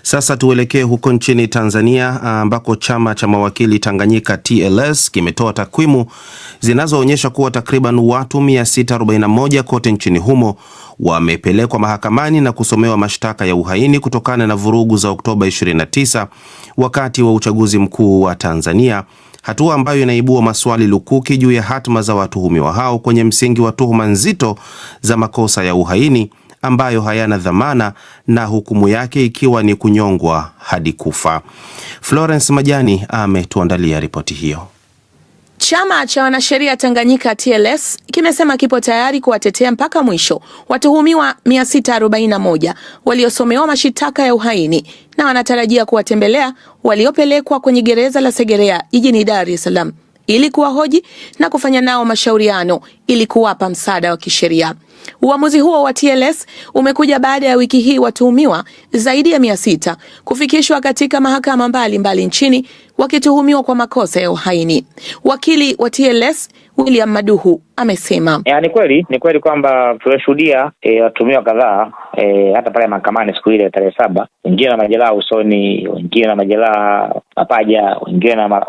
Sasa tuelekee huko nchini Tanzania ambako chama cha mawakili Tanganyika TLS kimetoa takwimu zinazoonyesha kuwa takriban watu 641 kote nchini humo wamepelekwa mahakamani na kusomewa mashtaka ya uhaini kutokana na vurugu za Oktoba 29 wakati wa uchaguzi mkuu wa Tanzania, hatua ambayo inaibua maswali lukuki juu ya hatma za watuhumiwa hao kwenye msingi wa tuhuma nzito za makosa ya uhaini ambayo hayana dhamana na hukumu yake ikiwa ni kunyongwa hadi kufa. Florence Majani ametuandalia ripoti hiyo. Chama cha wanasheria Tanganyika TLS kimesema kipo tayari kuwatetea mpaka mwisho watuhumiwa 641 waliosomewa mashitaka ya uhaini na wanatarajia kuwatembelea waliopelekwa kwenye gereza la Segerea jijini Dar es Salaam ili kuwahoji na kufanya nao mashauriano ili kuwapa msaada wa kisheria. Uamuzi huo wa TLS umekuja baada ya wiki hii watuhumiwa zaidi ya 600 kufikishwa katika mahakama mbalimbali nchini wakituhumiwa kwa makosa ya uhaini. Wakili wa TLS William Maduhu amesema, ni kweli kwamba tunashuhudia watuhumiwa kadhaa hata pale mahakamani siku ile tarehe 7, wengine na majeraha usoni, wengine na majeraha mapaja, wengine na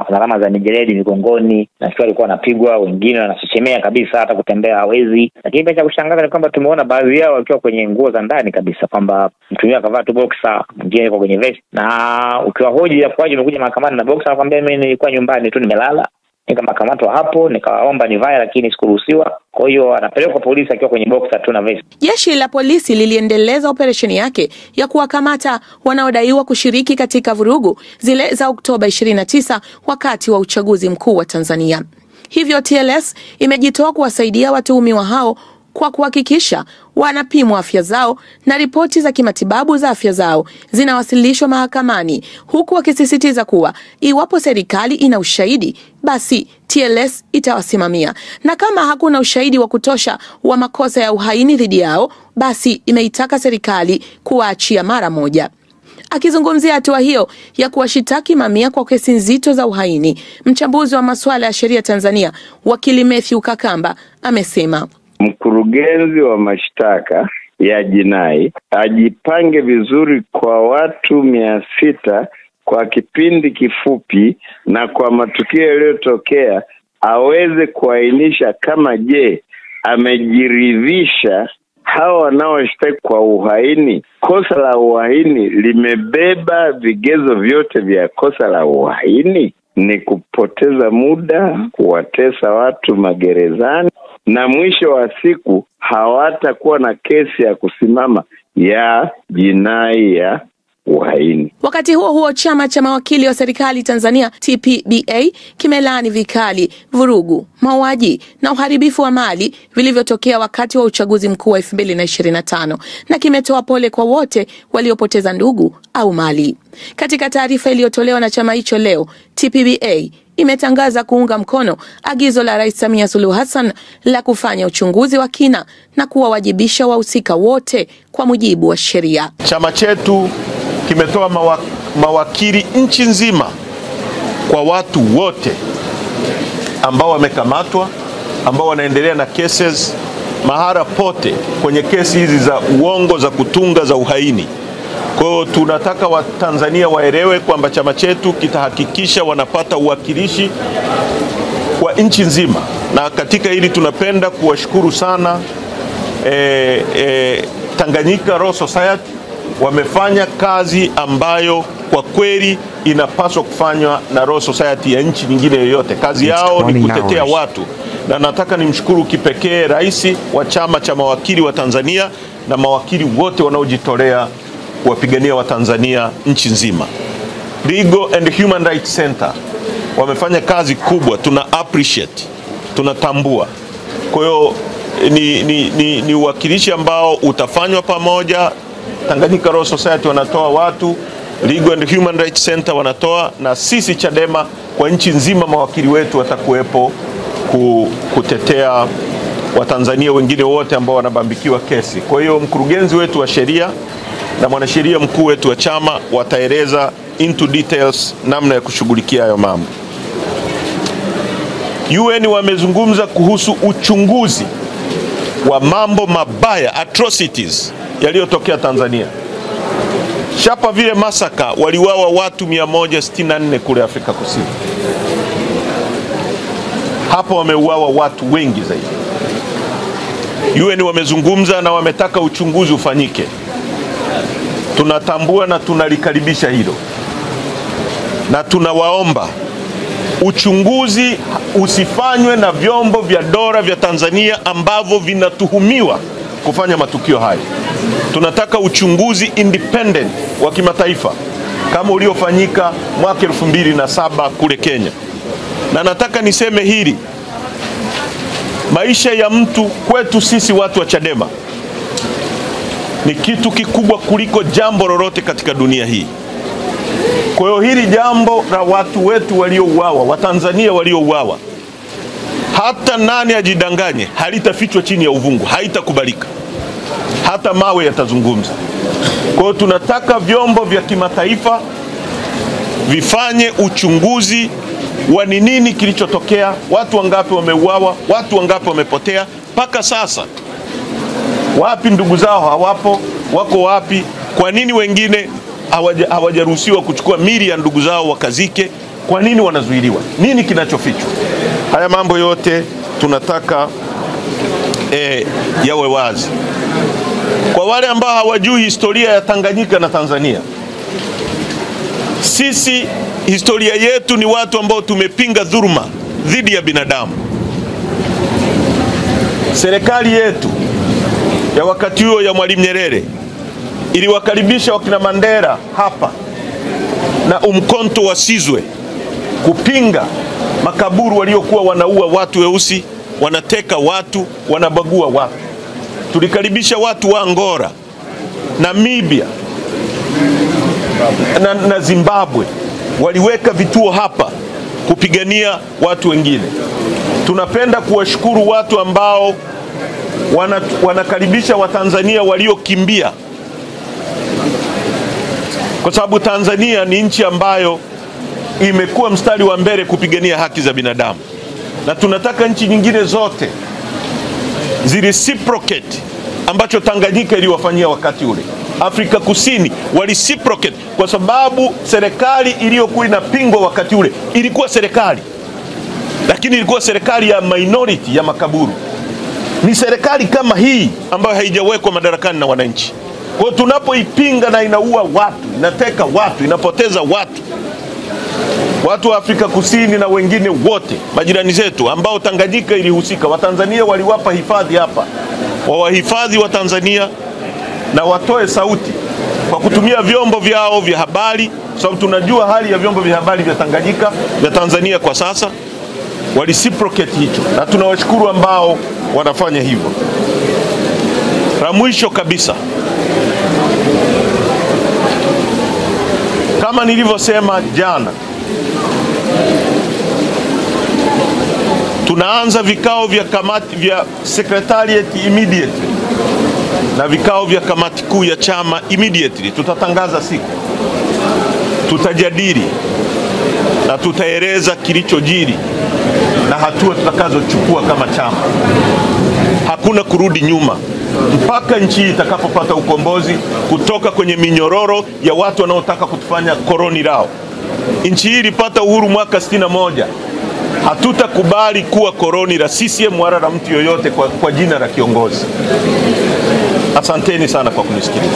alama za mijeledi migongoni, na sio alikuwa anapigwa, wengine wanachechemea kabisa hata kutembea hawezi. Lakini pia cha kushangaza ni kwamba tumeona baadhi yao wakiwa kwenye nguo za ndani kabisa, kwamba mtuhumiwa akavaa tu boxer, mwingine yuko kwenye vest, na ukiwahoji ya kwaje umekuja mahakamani na boxer, anakuambia mimi nilikuwa nyumbani tu nimelala. Nikakamatwa hapo, nikaomba nivae lakini sikuruhusiwa. Kwa hiyo anapelekwa polisi akiwa kwenye boxer tu na vest. Jeshi la polisi liliendeleza operesheni yake ya kuwakamata wanaodaiwa kushiriki katika vurugu zile za Oktoba 29 wakati wa uchaguzi mkuu wa Tanzania. Hivyo TLS imejitoa kuwasaidia watuhumiwa hao kwa kuhakikisha wanapimwa afya zao na ripoti za kimatibabu za afya zao zinawasilishwa mahakamani, huku wakisisitiza kuwa iwapo serikali ina ushahidi basi TLS itawasimamia, na kama hakuna ushahidi wa kutosha wa makosa ya uhaini dhidi yao basi imeitaka serikali kuwaachia mara moja. Akizungumzia hatua hiyo ya kuwashitaki mamia kwa kesi nzito za uhaini, mchambuzi wa masuala ya sheria Tanzania wakili Matthew Kakamba amesema, mkurugenzi wa mashtaka ya jinai ajipange vizuri kwa watu 600 kwa kipindi kifupi, na kwa matukio yaliyotokea aweze kuainisha kama amejiridhisha hawa wanaoshtaki kwa uhaini, kosa la uhaini limebeba vigezo vyote vya kosa la uhaini. Ni kupoteza muda, kuwatesa watu magerezani, na mwisho wa siku hawatakuwa na kesi ya kusimama ya jinai ya uhaini. Wakati huo huo, chama cha mawakili wa serikali Tanzania TPBA kimelaani vikali vurugu, mauaji na uharibifu wa mali vilivyotokea wakati wa uchaguzi mkuu wa 2025 na kimetoa pole kwa wote waliopoteza ndugu au mali. Katika taarifa iliyotolewa na chama hicho leo, TPBA imetangaza kuunga mkono agizo la Rais Samia Suluhu Hassan la kufanya uchunguzi wa kina na kuwawajibisha wahusika wote kwa mujibu wa sheria. Chama chetu kimetoa mawakili nchi nzima kwa watu wote ambao wamekamatwa, ambao wanaendelea na cases mahara pote kwenye kesi hizi za uongo, za kutunga, za uhaini. Kwa hiyo tunataka Watanzania waelewe kwamba chama chetu kitahakikisha wanapata uwakilishi kwa nchi nzima, na katika hili tunapenda kuwashukuru sana Tanganyika Law Society. Wamefanya kazi ambayo kwa kweli inapaswa kufanywa na Law Society ya nchi nyingine yoyote. Kazi yao ni kutetea watu, na nataka nimshukuru kipekee rais wa chama cha mawakili wa Tanzania na mawakili wote wanaojitolea kuwapigania wa Tanzania nchi nzima. Legal and Human Rights Center wamefanya kazi kubwa, tuna appreciate, tunatambua. Kwa hiyo ni uwakilishi ambao utafanywa pamoja. Tanganyika Law Society wanatoa watu, Legal and Human Rights Center wanatoa, na sisi Chadema kwa nchi nzima mawakili wetu watakuwepo kutetea Watanzania wengine wote ambao wanabambikiwa kesi. Kwa hiyo mkurugenzi wetu wa sheria na mwanasheria mkuu wetu wa chama wataeleza into details namna ya kushughulikia hayo mambo. UN wamezungumza kuhusu uchunguzi wa mambo mabaya, atrocities yaliyotokea Tanzania. Sharperville Massacre waliuawa watu 164 kule Afrika Kusini. Hapo wameuawa watu wengi zaidi. UN wamezungumza na wametaka uchunguzi ufanyike. Tunatambua na tunalikaribisha hilo. Na tunawaomba uchunguzi usifanywe na vyombo vya dola vya Tanzania ambavyo vinatuhumiwa kufanya matukio haya. Tunataka uchunguzi independent wa kimataifa kama uliofanyika mwaka 2007 kule Kenya. Na nataka niseme hili, maisha ya mtu kwetu sisi watu wa Chadema ni kitu kikubwa kuliko jambo lolote katika dunia hii. Kwa hiyo hili jambo la watu wetu waliouawa, Watanzania waliouawa, hata nani ajidanganye, halitafichwa chini ya uvungu, haitakubalika. Hata mawe yatazungumza. Kwa hiyo tunataka vyombo vya kimataifa vifanye uchunguzi wa nini kilichotokea, watu wangapi wameuawa, watu wangapi wamepotea mpaka sasa. Wapi ndugu zao hawapo, wako wapi? Kwa nini wengine hawajaruhusiwa kuchukua mili ya ndugu zao wakazike? Kwa nini wanazuiliwa? Nini kinachofichwa? Haya mambo yote tunataka yawe wazi. Kwa wale ambao hawajui historia ya Tanganyika na Tanzania, sisi historia yetu ni watu ambao tumepinga dhuluma dhidi ya binadamu. Serikali yetu ya wakati huo ya Mwalimu Nyerere iliwakaribisha wakina Mandela hapa na Umkhonto wa Sizwe kupinga makaburu waliokuwa wanaua watu weusi, wanateka watu, wanabagua watu. Tulikaribisha watu wa Angola, Namibia na Zimbabwe, waliweka vituo hapa kupigania watu wengine. Tunapenda kuwashukuru watu ambao wanakaribisha Watanzania waliokimbia, kwa sababu Tanzania ni nchi ambayo imekuwa mstari wa mbele kupigania haki za binadamu, na tunataka nchi nyingine zote zireciprocate ambacho Tanganyika iliwafanyia wakati ule. Afrika Kusini walireciprocate kwa sababu serikali iliyokuwa inapingwa wakati ule ilikuwa serikali, lakini ilikuwa serikali ya minority ya makaburu. Ni serikali kama hii ambayo haijawekwa madarakani na wananchi. Kwa hiyo tunapoipinga na inaua watu, inateka watu, inapoteza watu wa Afrika Kusini na wengine wote majirani zetu ambao Tanganyika ilihusika, Watanzania waliwapa hifadhi hapa, wawahifadhi wa Tanzania na watoe sauti kwa kutumia vyombo vyao vya habari, sababu tunajua hali ya vyombo vya habari vya Tanganyika vya Tanzania kwa sasa. Walireciprocate hicho, na tunawashukuru ambao wanafanya hivyo. La mwisho kabisa, kama nilivyosema jana, tunaanza vikao vya kamati vya secretariat immediately na vikao vya kamati kuu ya chama immediately. Tutatangaza siku, tutajadili na tutaeleza kilichojiri na hatua tutakazochukua kama chama. Hakuna kurudi nyuma mpaka nchi itakapopata ukombozi kutoka kwenye minyororo ya watu wanaotaka kutufanya koloni lao. Nchi hii ilipata uhuru mwaka 61. Hatutakubali kuwa koloni la CCM wala la mtu yoyote kwa jina la kiongozi. Asanteni sana kwa kunisikiliza.